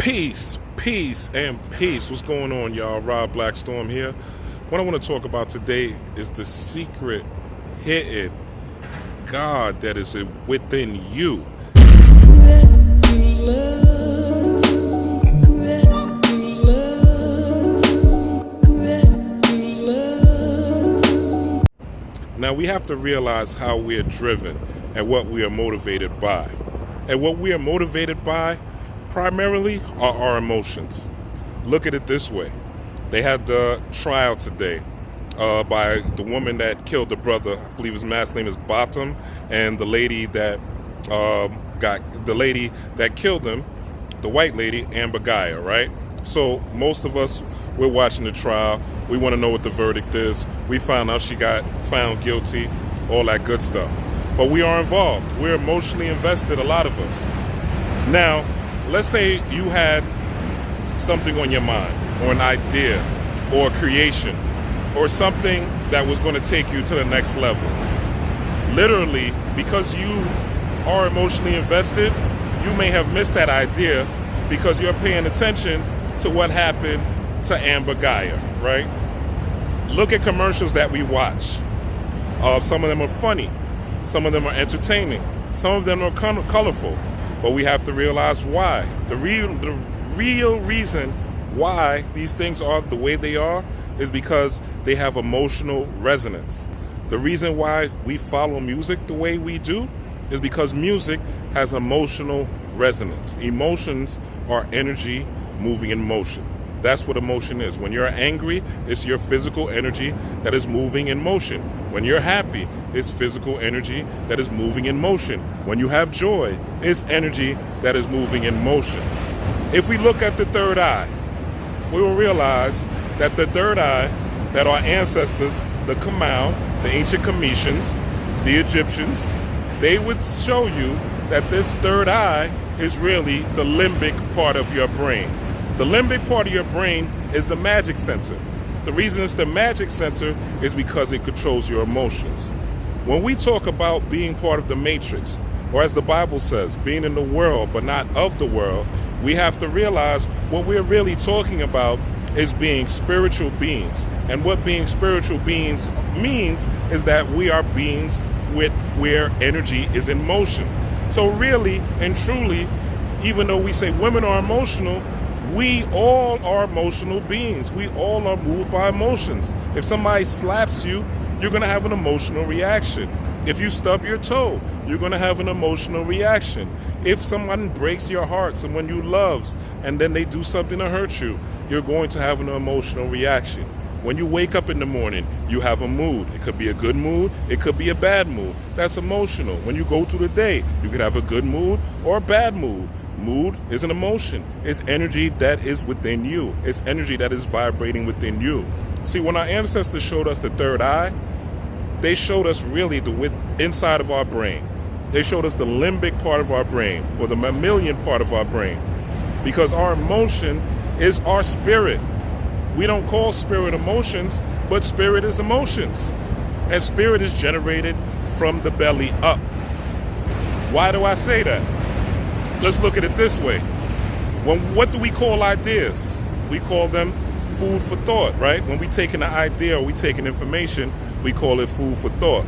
Peace, peace, and peace. What's going on, y'all? Rob Blackstorm here. What I want to talk about today is the secret hidden God that is within you. Now we have to realize how we are driven and what we are motivated by. And what we are motivated by primarily are our emotions. Look at it this way. They had the trial today by the woman that killed the brother. I believe his last name is Bottom, and the lady that killed him, the white lady, Amber Gaia, right? So most of us, we're watching the trial. We want to know what the verdict is. We found out she got found guilty, all that good stuff. But we are involved. We're emotionally invested, a lot of us. Now, let's say you had something on your mind, or an idea, or a creation, or something that was going to take you to the next level. Literally, because you are emotionally invested, you may have missed that idea because you're paying attention to what happened to Amber Gaia, right? Look at commercials that we watch. Some of them are funny. Some of them are entertaining. Some of them are colorful. But we have to realize why. The real reason why these things are the way they are is because they have emotional resonance. The reason why we follow music the way we do is because music has emotional resonance. Emotions are energy moving in motion. That's what emotion is. When you're angry, it's your physical energy that is moving in motion. When you're happy, it's physical energy that is moving in motion. When you have joy, it's energy that is moving in motion. If we look at the third eye, we will realize that the third eye, that our ancestors, the Kamau, the ancient Cometians, the Egyptians, they would show you that this third eye is really the limbic part of your brain. The limbic part of your brain is the magic center. The reason it's the magic center is because it controls your emotions. When we talk about being part of the matrix, or as the Bible says, being in the world but not of the world, we have to realize what we're really talking about is being spiritual beings. And what being spiritual beings means is that we are beings where energy is in motion. So really and truly, even though we say women are emotional, we all are emotional beings. We all are moved by emotions. If somebody slaps you, you're going to have an emotional reaction. If you stub your toe, you're going to have an emotional reaction. If someone breaks your heart, someone you love, and then they do something to hurt you, you're going to have an emotional reaction. When you wake up in the morning, you have a mood. It could be a good mood. It could be a bad mood. That's emotional. When you go through the day, you could have a good mood or a bad mood. Mood is an emotion. It's energy that is within you. It's energy that is vibrating within you. See, when our ancestors showed us the third eye, they showed us really the inside of our brain. They showed us the limbic part of our brain, or the mammalian part of our brain, because our emotion is our spirit. We don't call spirit emotions, but spirit is emotions. And spirit is generated from the belly up. Why do I say that? Let's look at it this way. What do we call ideas? We call them food for thought, right? When we take an idea or we take an information, we call it food for thought.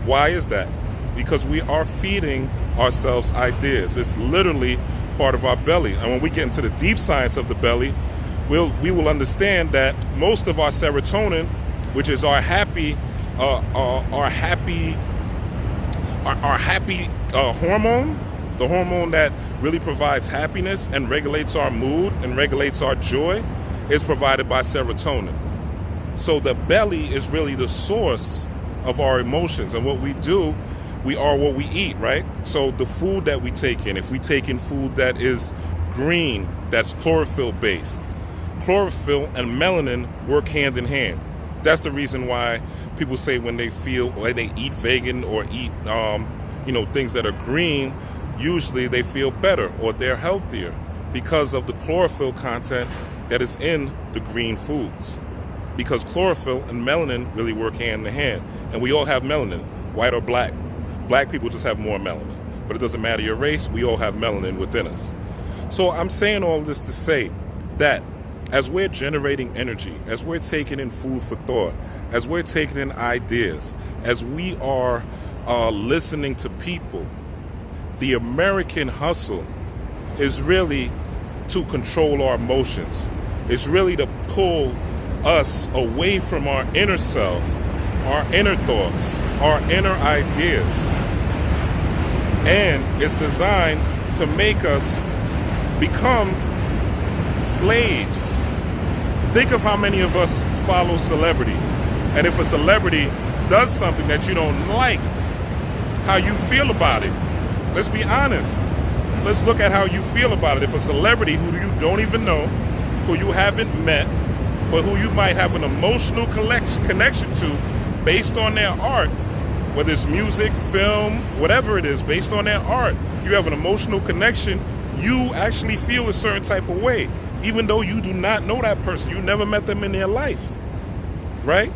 Why is that? Because we are feeding ourselves ideas. It's literally part of our belly. And when we get into the deep science of the belly, we will understand that most of our serotonin, which is our happy hormone, the hormone that really provides happiness and regulates our mood and regulates our joy, is provided by serotonin. So the belly is really the source of our emotions. And what we do, we are what we eat, right? So the food that we take in, if we take in food that is green, that's chlorophyll based, chlorophyll and melanin work hand in hand. That's the reason why people say when they eat vegan or eat things that are green, usually they feel better or they're healthier because of the chlorophyll content that is in the green foods. Because chlorophyll and melanin really work hand in hand. And we all have melanin, white or black. Black people just have more melanin. But it doesn't matter your race, we all have melanin within us. So I'm saying all this to say that as we're generating energy, as we're taking in food for thought, as we're taking in ideas, as we are listening to people, the American hustle is really to control our emotions. It's really to pull us away from our inner self, our inner thoughts, our inner ideas. And it's designed to make us become slaves. Think of how many of us follow celebrity. And if a celebrity does something that you don't like, how you feel about it. Let's be honest. Let's look at how you feel about it. If a celebrity who you don't even know, who you haven't met, but who you might have an emotional connection to based on their art, whether it's music, film, whatever it is, based on their art, you have an emotional connection, you actually feel a certain type of way, even though you do not know that person. You never met them in their life, right?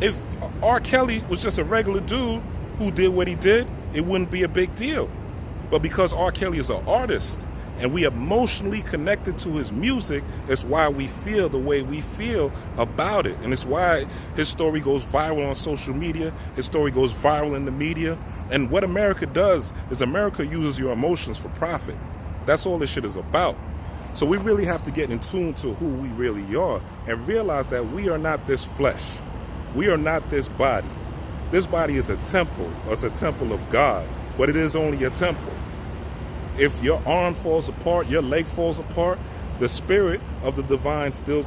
If R. Kelly was just a regular dude who did what he did, it wouldn't be a big deal. But because R. Kelly is an artist and we emotionally connected to his music, it's why we feel the way we feel about it. And it's why his story goes viral on social media. His story goes viral in the media. And what America does is America uses your emotions for profit. That's all this shit is about. So we really have to get in tune to who we really are and realize that we are not this flesh. We are not this body. This body is a temple. It's a temple of God, but it is only a temple. If your arm falls apart, your leg falls apart, the spirit of the divine still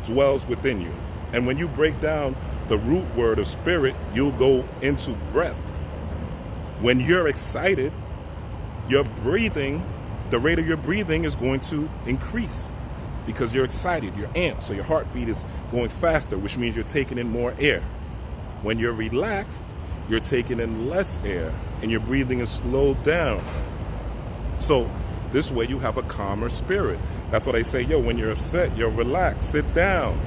dwells within you. And when you break down the root word of spirit, you'll go into breath. When you're excited, your breathing, the rate of your breathing is going to increase because you're excited, you're amped, so your heartbeat is going faster, which means you're taking in more air. When you're relaxed, you're taking in less air and your breathing is slowed down. So this way you have a calmer spirit. That's why they say, yo, when you're upset, you're relaxed, sit down.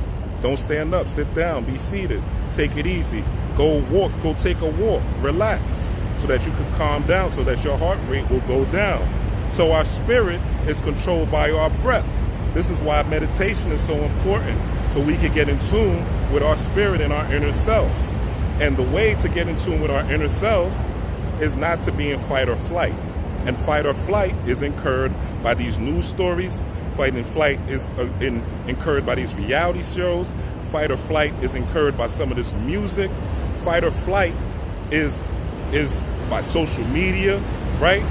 Don't stand up, sit down, be seated, take it easy. Go walk, go take a walk, relax, so that you can calm down, so that your heart rate will go down. So our spirit is controlled by our breath. This is why meditation is so important, so we can get in tune with our spirit and our inner selves. And the way to get in tune with our inner selves is not to be in fight or flight. And fight or flight is incurred by these news stories. Fight and flight is incurred by these reality shows. Fight or flight is incurred by some of this music. Fight or flight is by social media, right?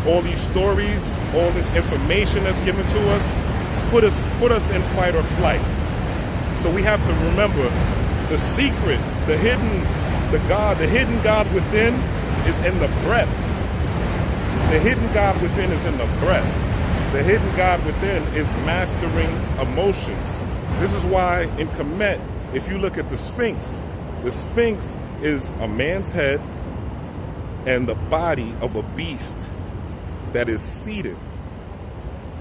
All these stories, all this information that's given to us, put us in fight or flight. So we have to remember the secret, the hidden God within is in the breath. The hidden God within is in the breath. The hidden God within is mastering emotions. This is why in Kemet, if you look at the Sphinx is a man's head and the body of a beast that is seated.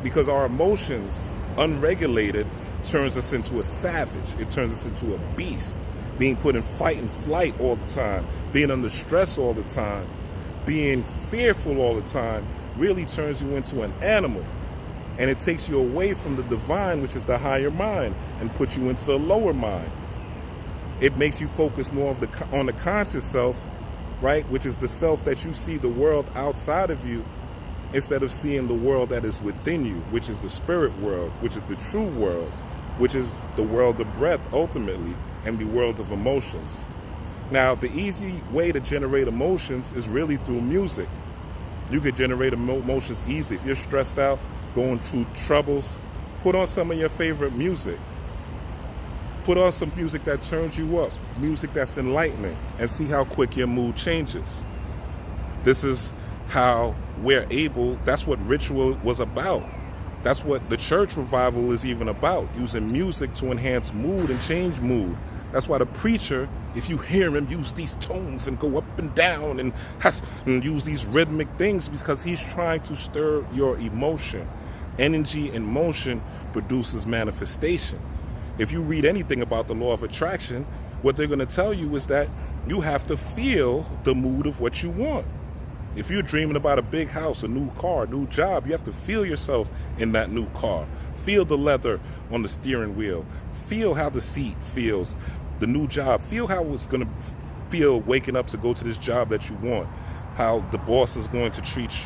Because our emotions, unregulated, turns us into a savage. It turns us into a beast. Being put in fight and flight all the time, being under stress all the time, being fearful all the time, really turns you into an animal. And it takes you away from the divine, which is the higher mind, and puts you into the lower mind. It makes you focus more on the conscious self, right? Which is the self that you see the world outside of you, instead of seeing the world that is within you, which is the spirit world, which is the true world, which is the world of breath ultimately, and the world of emotions. Now, the easy way to generate emotions is really through music. You could generate emotions easy. If you're stressed out, going through troubles, put on some of your favorite music. Put on some music that turns you up, music that's enlightening, and see how quick your mood changes. This is how that's what ritual was about. That's what the church revival is even about, using music to enhance mood and change mood. That's why the preacher, if you hear him use these tones and go up and down and use these rhythmic things, because he's trying to stir your emotion. Energy in motion produces manifestation. If you read anything about the law of attraction, what they're going to tell you is that you have to feel the mood of what you want. If you're dreaming about a big house, a new car, a new job, you have to feel yourself in that new car. Feel the leather on the steering wheel. Feel how the seat feels. The new job. Feel how it's going to feel waking up to go to this job that you want. How the boss is going to treat you.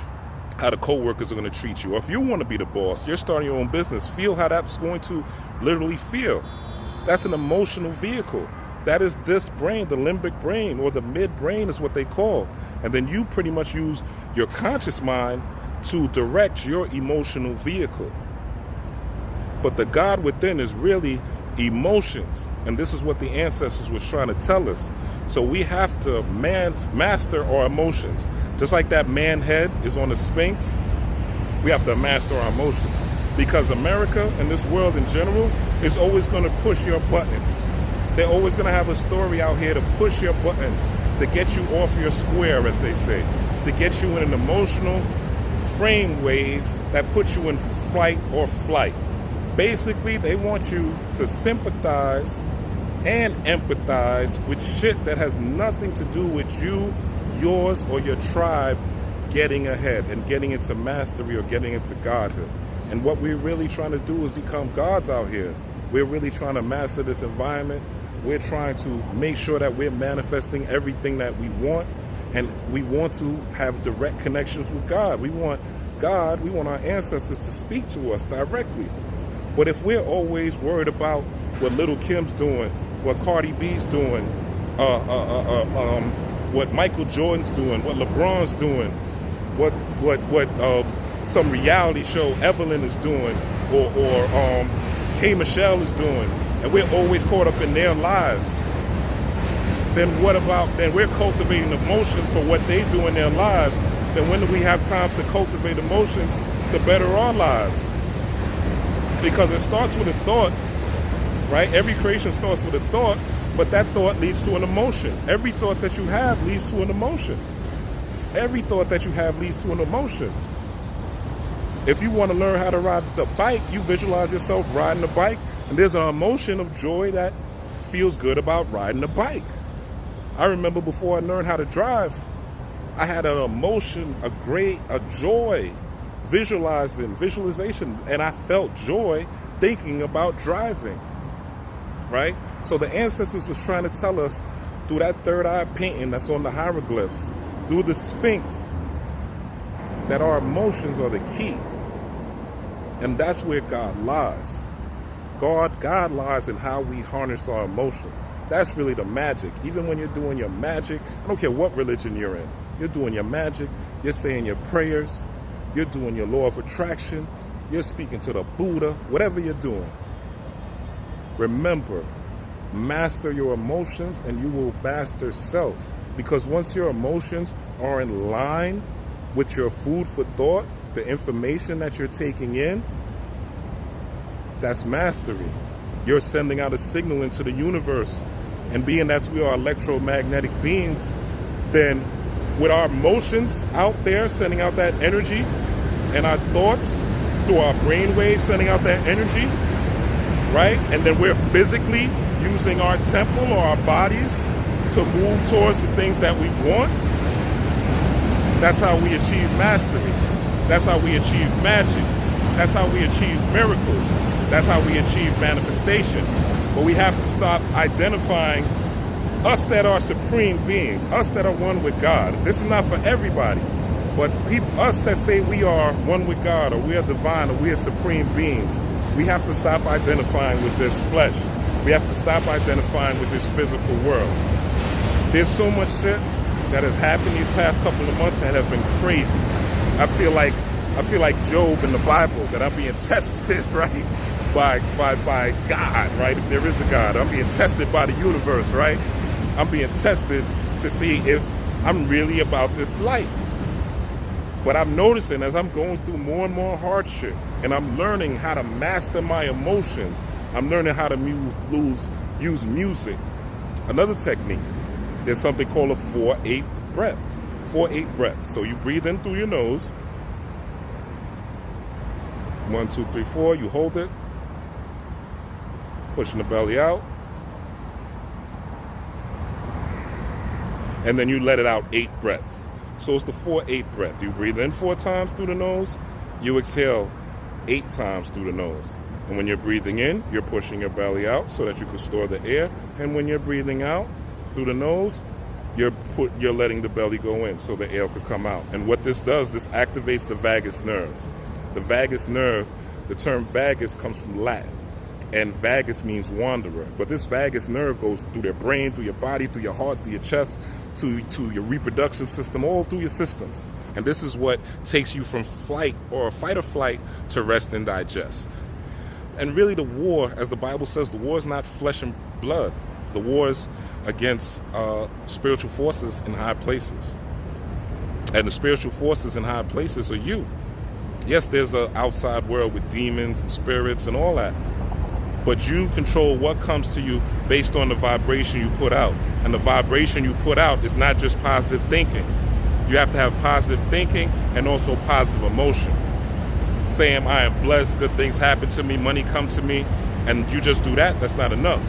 How the co-workers are going to treat you. Or if you want to be the boss, you're starting your own business, feel how that's going to literally feel. That's an emotional vehicle. That is this brain, the limbic brain, or the midbrain is what they call. And then you pretty much use your conscious mind to direct your emotional vehicle. But the God within is really emotions. And this is what the ancestors were trying to tell us. So we have to master our emotions. Just like that man head is on the Sphinx, we have to master our emotions. Because America and this world in general is always going to push your buttons. They're always going to have a story out here to push your buttons, to get you off your square, as they say, to get you in an emotional frame wave that puts you in fight or flight. Basically, they want you to sympathize and empathize with shit that has nothing to do with you, yours, or your tribe getting ahead and getting into mastery or getting into godhood. And what we're really trying to do is become gods out here. We're really trying to master this environment. We're trying to make sure that we're manifesting everything that we want. And we want to have direct connections with God. We want God, we want our ancestors to speak to us directly. But if we're always worried about what Little Kim's doing, what Cardi B's doing, what Michael Jordan's doing, what LeBron's doing, what some reality show Evelyn is doing, or K. Michelle is doing, and we're always caught up in their lives, then we're cultivating emotions for what they do in their lives. Then when do we have times to cultivate emotions to better our lives? Because it starts with a thought, right? Every creation starts with a thought, but that thought leads to an emotion. Every thought that you have leads to an emotion. Every thought that you have leads to an emotion. If you want to learn how to ride a bike, you visualize yourself riding a bike, and there's an emotion of joy that feels good about riding a bike. I remember before I learned how to drive, I had an emotion, a joy, visualization, and I felt joy thinking about driving, right? So the ancestors was trying to tell us through that third eye painting that's on the hieroglyphs, through the Sphinx, that our emotions are the key. And that's where God lies. God lies in how we harness our emotions. That's really the magic. Even when you're doing your magic, I don't care what religion you're in, you're doing your magic, you're saying your prayers, you're doing your law of attraction, you're speaking to the Buddha, whatever you're doing. Remember, master your emotions and you will master self. Because once your emotions are in line with your food for thought, the information that you're taking in, that's mastery. You're sending out a signal into the universe. And being that we are electromagnetic beings, then with our emotions out there sending out that energy, and our thoughts through our brain waves sending out that energy, right? And then we're physically using our temple or our bodies to move towards the things that we want. That's how we achieve mastery. That's how we achieve magic. That's how we achieve miracles. That's how we achieve manifestation. But we have to stop identifying us that are supreme beings, us that are one with God. This is not for everybody, but us that say we are one with God, or we are divine, or we are supreme beings, we have to stop identifying with this flesh. We have to stop identifying with this physical world. There's so much shit that has happened these past couple of months that have been crazy. I feel like Job in the Bible, that I'm being tested, right, by God, right? If there is a God, I'm being tested by the universe, right? I'm being tested to see if I'm really about this life. But I'm noticing as I'm going through more and more hardship, and I'm learning how to master my emotions, I'm learning how to use music. Another technique, there's something called a 4/8 breath. 4/8 breaths. So you breathe in through your nose. 1, 2, 3, 4. You hold it. Pushing the belly out. And then you let it out 8 breaths. So it's the 4-8 breath. You breathe in 4 times through the nose, you exhale 8 times through the nose. And when you're breathing in, you're pushing your belly out so that you can store the air. And when you're breathing out through the nose, you're letting the belly go in so the air could come out. And what this does, this activates the vagus nerve. The vagus nerve, the term vagus comes from Latin, and vagus means wanderer. But this vagus nerve goes through your brain, through your body, through your heart, through your chest, to your reproductive system, all through your systems. And this is what takes you from fight or flight to rest and digest. And really the war, as the Bible says, the war is not flesh and blood. The war is against spiritual forces in high places. And the spiritual forces in high places are you. Yes, there's an outside world with demons and spirits and all that. But you control what comes to you based on the vibration you put out. And the vibration you put out is not just positive thinking. You have to have positive thinking and also positive emotion. Saying, I am blessed, good things happen to me, money comes to me, and you just do that, that's not enough.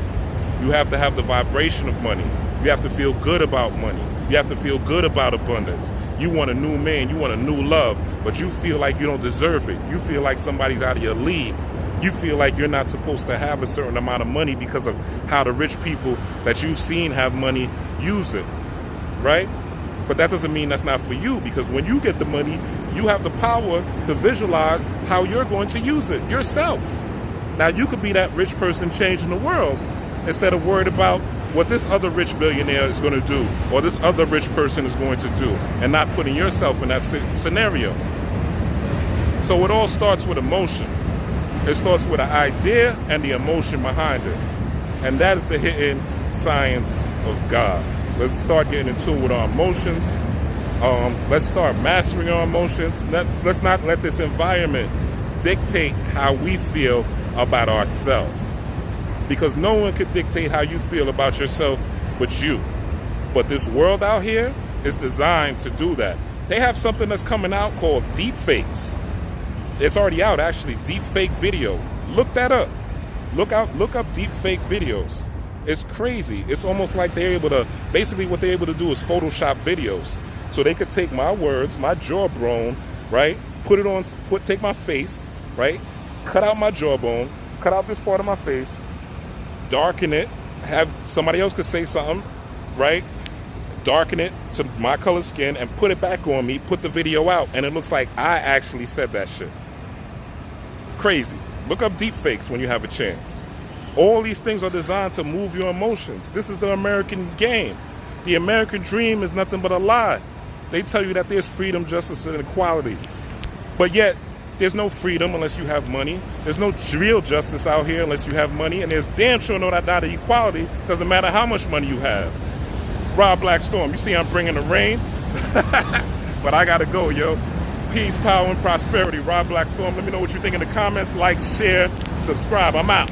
You have to have the vibration of money. You have to feel good about money. You have to feel good about abundance. You want a new man, you want a new love, but you feel like you don't deserve it. You feel like somebody's out of your league. You feel like you're not supposed to have a certain amount of money because of how the rich people that you've seen have money use it, right? But that doesn't mean that's not for you, because when you get the money, you have the power to visualize how you're going to use it yourself. Now, you could be that rich person changing the world instead of worried about what this other rich billionaire is going to do or this other rich person is going to do, and not putting yourself in that scenario. So it all starts with emotion. It starts with an idea and the emotion behind it. And that is the hidden science of God. Let's start getting in tune with our emotions. Let's start mastering our emotions. Let's not let this environment dictate how we feel about ourselves. Because no one could dictate how you feel about yourself but you. But this world out here is designed to do that. They have something that's coming out called deep fakes. It's already out, actually, deep fake video. Look that up. Look up deep fake videos. It's crazy. It's almost like they're able to, basically what they're able to do is Photoshop videos. So they could take my words, my jawbone, right? Take my face, right? Cut out my jawbone, cut out this part of my face, darken it, have somebody else could say something, right? Darken it to my color skin and put it back on me, put the video out, and it looks like I actually said that shit. Crazy. Look up deep fakes when you have a chance. All these things are designed to move your emotions. This is the American game. The American dream is nothing but a lie. They tell you that there's freedom, justice, and equality. But yet, there's no freedom unless you have money. There's no real justice out here unless you have money. And there's damn sure no that equality. Doesn't matter how much money you have. Rob Black Storm, you see I'm bringing the rain? But I gotta go, yo. Peace, power, and prosperity. Rob Black Storm, let me know what you think in the comments. Like, share, subscribe. I'm out.